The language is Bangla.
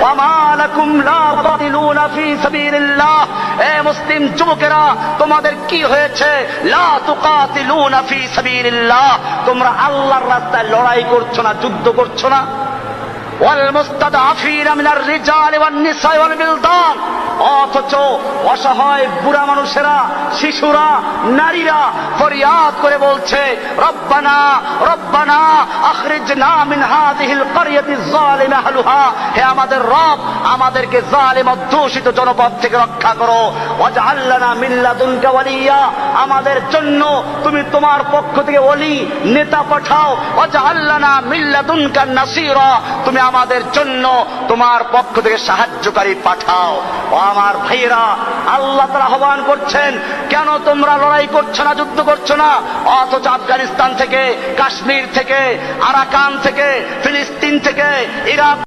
ওয়ামা লাকুম লা তুকাতিলুনা ফী সাবিলিল্লাহ, এ মুসলিম যুবকেরা তোমাদের কি হয়েছে? লা তুকাতিলুনা ফী সাবিলিল্লাহ, তোমরা আল্লাহর রাস্তায় লড়াই করছো না, যুদ্ধ করছো না। ওয়াল মুস্তাদআফিনা মিনার রিজালি ওয়ান নিসাই ওয়াল বিলদান, অথচ অসহায় বুড়া মানুষেরা, শিশুরা, নারীরা ফরিয়াদ করে বলছে রব্বানা রব্বানা আখরিজনা মিন হাযিহিল ক্বরিয়াতি যালিমা আহলুহা, হে আমাদের রব, আমাদেরকে জালিম অধ্যুষিত জনপদ থেকে রক্ষা করো। ওয়াজআল লানা মিন লাদুনকা ওয়ালিয়া, আমাদের জন্য তুমি তোমার পক্ষ থেকে ওলি নেতা পাঠাও। ওয়াজআল লানা মিন লাদুনকা নাসীরা, তুমি আমাদের জন্য তোমার পক্ষ থেকে সাহায্যকারী পাঠাও। ও আমার ভাইয়েরা, আল্লাহ তাআলা আহ্বান করছেন, কেন তোমরা লড়াই করছো না, যুদ্ধ করছো না? অথচ আফগানিস্তান থেকে, কাশ্মীর থেকে, আরাকান থেকে, ফিলিস্তিন থেকে, ইরাক